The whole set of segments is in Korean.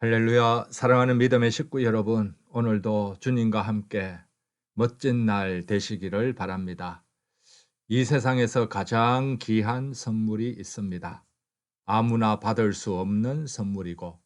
할렐루야, 사랑하는 믿음의 식구 여러분, 오늘도 주님과 함께 멋진 날 되시기를 바랍니다. 이 세상에서 가장 귀한 선물이 있습니다. 아무나 받을 수 없는 선물이고,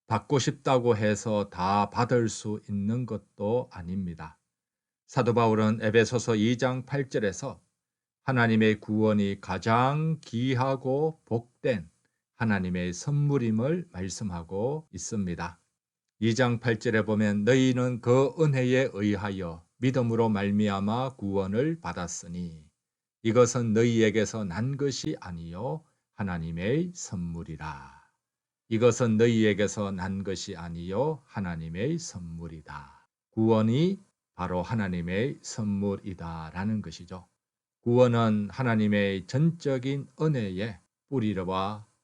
받고 싶다고 해서 다 받을 수 있는 것도 아닙니다. 사도 바울은 에베소서 2장 8절에서 하나님의 구원이 가장 귀하고 복된 하나님의 선물임을 말씀하고 있습니다. 2장 8절에 보면 너희는 그 은혜에 의하여 믿음으로 말미암아 구원을 받았으니 이것은 너희에게서 난 것이 아니요 하나님의 선물이라. 이것은 너희에게서 난 것이 아니요 하나님의 선물이다. 구원이 바로 하나님의 선물이다라는 것이죠. 구원은 하나님의 전적인 은혜에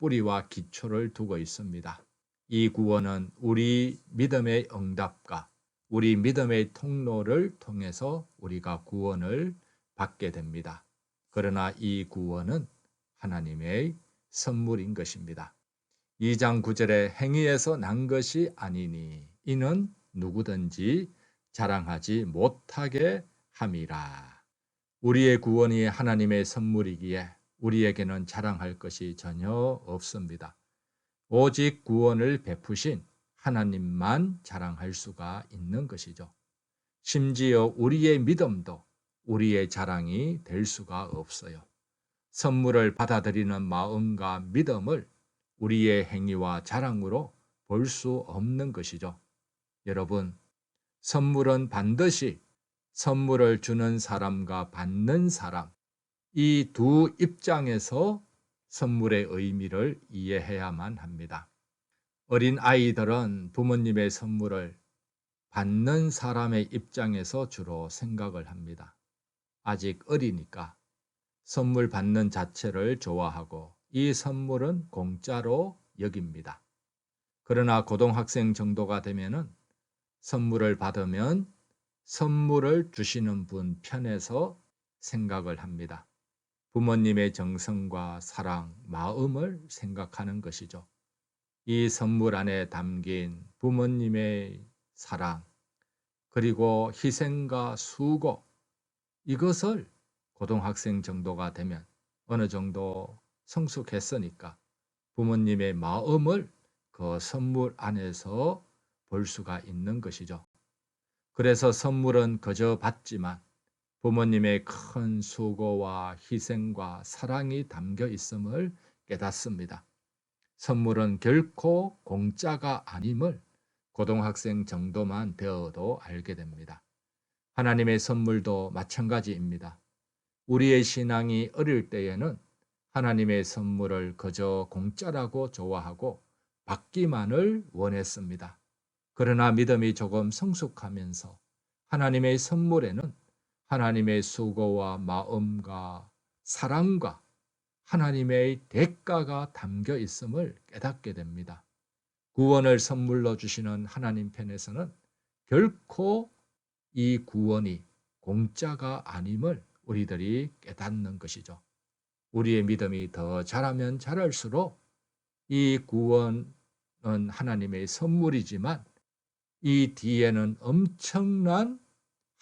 뿌리와 기초를 두고 있습니다. 이 구원은 우리 믿음의 응답과 우리 믿음의 통로를 통해서 우리가 구원을 받게 됩니다. 그러나 이 구원은 하나님의 선물인 것입니다. 2장 9절에 행위에서 난 것이 아니니 이는 누구든지 자랑하지 못하게 함이라. 우리의 구원이 하나님의 선물이기에 우리에게는 자랑할 것이 전혀 없습니다. 오직 구원을 베푸신 하나님만 자랑할 수가 있는 것이죠. 심지어 우리의 믿음도 우리의 자랑이 될 수가 없어요. 선물을 받아들이는 마음과 믿음을 우리의 행위와 자랑으로 볼 수 없는 것이죠. 여러분, 선물은 반드시 선물을 주는 사람과 받는 사람, 이 두 입장에서 선물의 의미를 이해해야만 합니다. 어린 아이들은 부모님의 선물을 받는 사람의 입장에서 주로 생각을 합니다. 아직 어리니까 선물 받는 자체를 좋아하고 이 선물은 공짜로 여깁니다. 그러나 고등학생 정도가 되면은 선물을 받으면 선물을 주시는 분 편에서 생각을 합니다. 부모님의 정성과 사랑, 마음을 생각하는 것이죠. 이 선물 안에 담긴 부모님의 사랑, 그리고 희생과 수고, 이것을 고등학생 정도가 되면 어느 정도 성숙했으니까 부모님의 마음을 그 선물 안에서 볼 수가 있는 것이죠. 그래서 선물은 그저 받지만 부모님의 큰 수고와 희생과 사랑이 담겨 있음을 깨닫습니다. 선물은 결코 공짜가 아님을 고등학생 정도만 되어도 알게 됩니다. 하나님의 선물도 마찬가지입니다. 우리의 신앙이 어릴 때에는 하나님의 선물을 그저 공짜라고 좋아하고 받기만을 원했습니다. 그러나 믿음이 조금 성숙하면서 하나님의 선물에는 하나님의 수고와 마음과 사랑과 하나님의 대가가 담겨 있음을 깨닫게 됩니다. 구원을 선물로 주시는 하나님 편에서는 결코 이 구원이 공짜가 아님을 우리들이 깨닫는 것이죠. 우리의 믿음이 더 자라면 자랄수록 이 구원은 하나님의 선물이지만 이 뒤에는 엄청난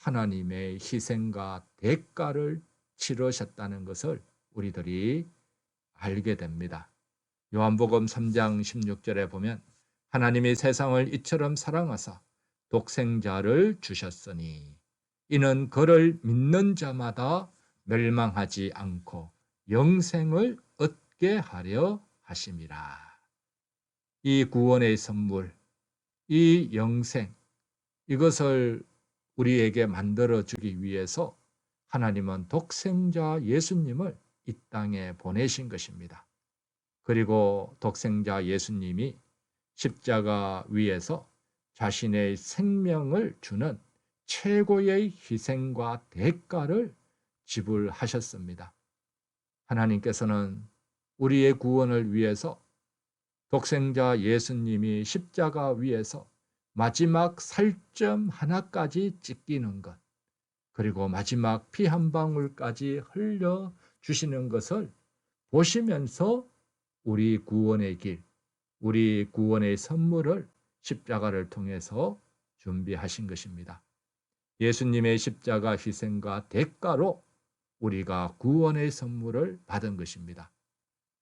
하나님의 희생과 대가를 치르셨다는 것을 우리들이 알게 됩니다. 요한복음 3장 16절에 보면 하나님이 세상을 이처럼 사랑하사 독생자를 주셨으니 이는 그를 믿는 자마다 멸망하지 않고 영생을 얻게 하려 하심이라. 이 구원의 선물, 이 영생, 이것을 우리에게 만들어주기 위해서 하나님은 독생자 예수님을 이 땅에 보내신 것입니다. 그리고 독생자 예수님이 십자가 위에서 자신의 생명을 주는 최고의 희생과 대가를 지불하셨습니다. 하나님께서는 우리의 구원을 위해서 독생자 예수님이 십자가 위에서 마지막 살점 하나까지 찢기는 것, 그리고 마지막 피 한 방울까지 흘려 주시는 것을 보시면서 우리 구원의 길, 우리 구원의 선물을 십자가를 통해서 준비하신 것입니다. 예수님의 십자가 희생과 대가로 우리가 구원의 선물을 받은 것입니다.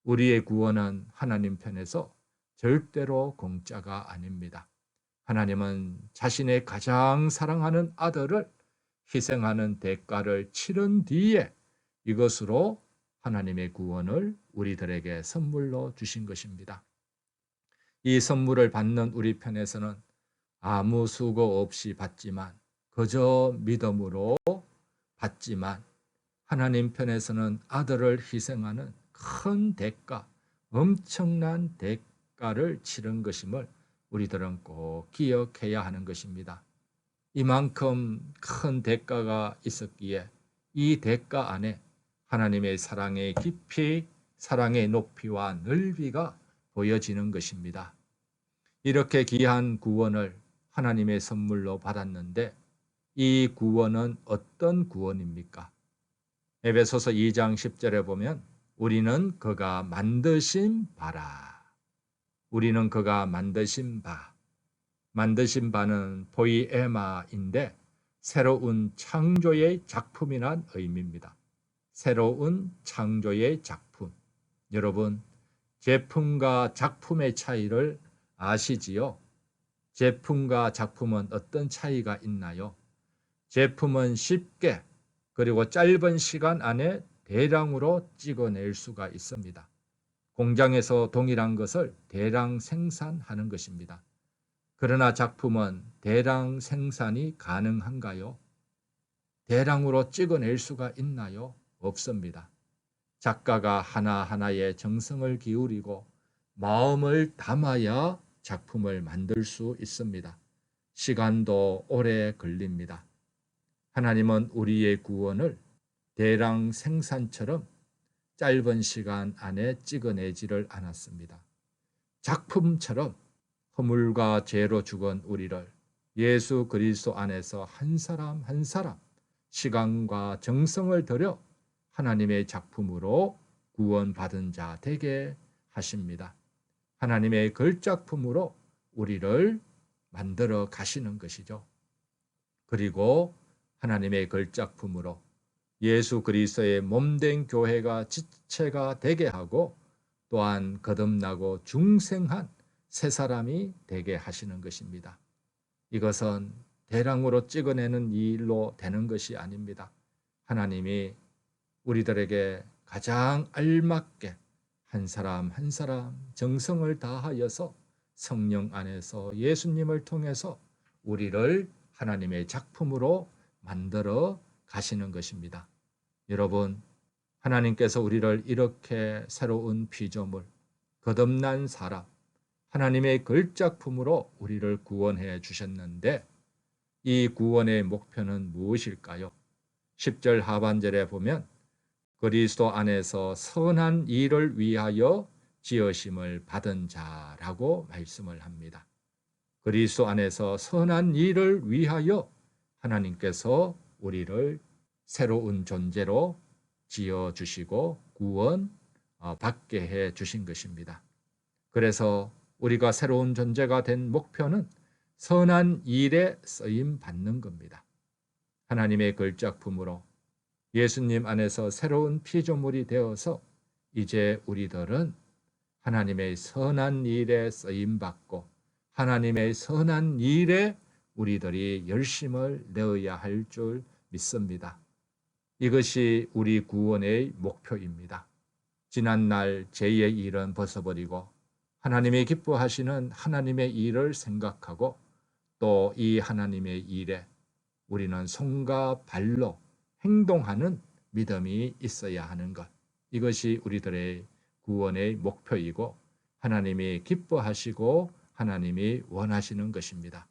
우리의 구원은 하나님 편에서 절대로 공짜가 아닙니다. 하나님은 자신의 가장 사랑하는 아들을 희생하는 대가를 치른 뒤에 이것으로 하나님의 구원을 우리들에게 선물로 주신 것입니다. 이 선물을 받는 우리 편에서는 아무 수고 없이 받지만 그저 믿음으로 받지만 하나님 편에서는 아들을 희생하는 큰 대가, 엄청난 대가를 치른 것임을 우리들은 꼭 기억해야 하는 것입니다. 이만큼 큰 대가가 있었기에 이 대가 안에 하나님의 사랑의 깊이, 사랑의 높이와 넓이가 보여지는 것입니다. 이렇게 귀한 구원을 하나님의 선물로 받았는데 이 구원은 어떤 구원입니까? 에베소서 2장 10절에 보면 우리는 그가 만드신 바라. 우리는 그가 만드신 바. 만드신 바는 포이에마인데 새로운 창조의 작품이란 의미입니다. 새로운 창조의 작품. 여러분, 제품과 작품의 차이를 아시지요? 제품과 작품은 어떤 차이가 있나요? 제품은 쉽게 그리고 짧은 시간 안에 대량으로 찍어낼 수가 있습니다. 공장에서 동일한 것을 대량 생산하는 것입니다. 그러나 작품은 대량 생산이 가능한가요? 대량으로 찍어낼 수가 있나요? 없습니다. 작가가 하나하나의 정성을 기울이고 마음을 담아야 작품을 만들 수 있습니다. 시간도 오래 걸립니다. 하나님은 우리의 구원을 대량 생산처럼 짧은 시간 안에 찍어내지를 않았습니다. 작품처럼 허물과 죄로 죽은 우리를 예수 그리스도 안에서 한 사람 한 사람 시간과 정성을 들여 하나님의 작품으로 구원받은 자 되게 하십니다. 하나님의 걸작품으로 우리를 만들어 가시는 것이죠. 그리고 하나님의 걸작품으로 예수 그리스도의 몸된 교회가 지체가 되게 하고 또한 거듭나고 중생한 새 사람이 되게 하시는 것입니다. 이것은 대량으로 찍어내는 일로 되는 것이 아닙니다. 하나님이 우리들에게 가장 알맞게 한 사람 한 사람 정성을 다하여서 성령 안에서 예수님을 통해서 우리를 하나님의 작품으로 만들어 가시는 것입니다. 여러분, 하나님께서 우리를 이렇게 새로운 피조물, 거듭난 사람, 하나님의 걸작품으로 우리를 구원해 주셨는데 이 구원의 목표는 무엇일까요? 10절 하반절에 보면 그리스도 안에서 선한 일을 위하여 지으심을 받은 자라고 말씀을 합니다. 그리스도 안에서 선한 일을 위하여 하나님께서 우리를 새로운 존재로 지어주시고 구원 받게 해 주신 것입니다. 그래서 우리가 새로운 존재가 된 목표는 선한 일에 쓰임 받는 겁니다. 하나님의 걸작품으로 예수님 안에서 새로운 피조물이 되어서 이제 우리들은 하나님의 선한 일에 쓰임 받고 하나님의 선한 일에 우리들이 열심을 내어야 할 줄 믿습니다. 이것이 우리 구원의 목표입니다. 지난날 죄의 일은 벗어버리고 하나님이 기뻐하시는 하나님의 일을 생각하고 또 이 하나님의 일에 우리는 손과 발로 행동하는 믿음이 있어야 하는 것. 이것이 우리들의 구원의 목표이고 하나님이 기뻐하시고 하나님이 원하시는 것입니다.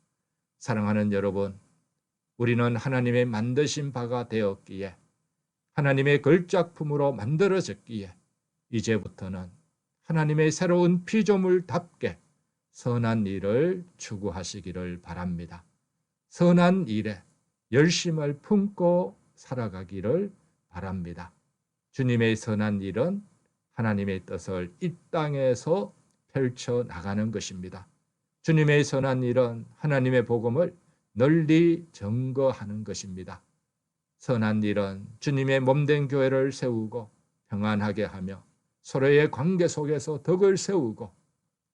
사랑하는 여러분, 우리는 하나님의 만드신 바가 되었기에 하나님의 걸작품으로 만들어졌기에 이제부터는 하나님의 새로운 피조물답게 선한 일을 추구하시기를 바랍니다. 선한 일에 열심을 품고 살아가기를 바랍니다. 주님의 선한 일은 하나님의 뜻을 이 땅에서 펼쳐 나가는 것입니다. 주님의 선한 일은 하나님의 복음을 널리 증거하는 것입니다. 선한 일은 주님의 몸된 교회를 세우고 평안하게 하며 서로의 관계 속에서 덕을 세우고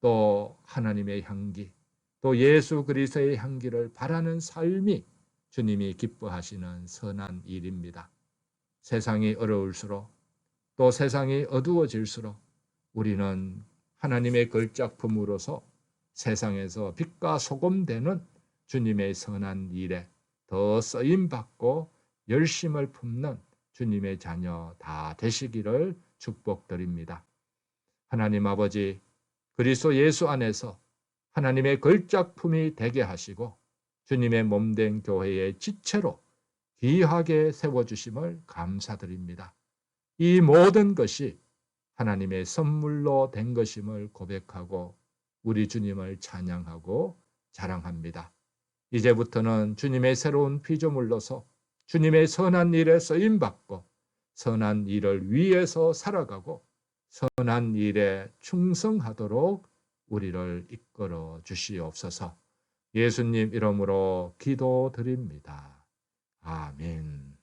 또 하나님의 향기, 또 예수 그리스도의 향기를 바라는 삶이 주님이 기뻐하시는 선한 일입니다. 세상이 어려울수록 또 세상이 어두워질수록 우리는 하나님의 걸작품으로서 세상에서 빛과 소금 되는 주님의 선한 일에 더 쓰임받고 열심을 품는 주님의 자녀 다 되시기를 축복드립니다. 하나님 아버지, 그리스도 예수 안에서 하나님의 걸작품이 되게 하시고 주님의 몸된 교회의 지체로 귀하게 세워주심을 감사드립니다. 이 모든 것이 하나님의 선물로 된 것임을 고백하고 우리 주님을 찬양하고 자랑합니다. 이제부터는 주님의 새로운 피조물로서 주님의 선한 일에 쓰임받고 선한 일을 위해서 살아가고 선한 일에 충성하도록 우리를 이끌어 주시옵소서. 예수님 이름으로 기도드립니다. 아멘.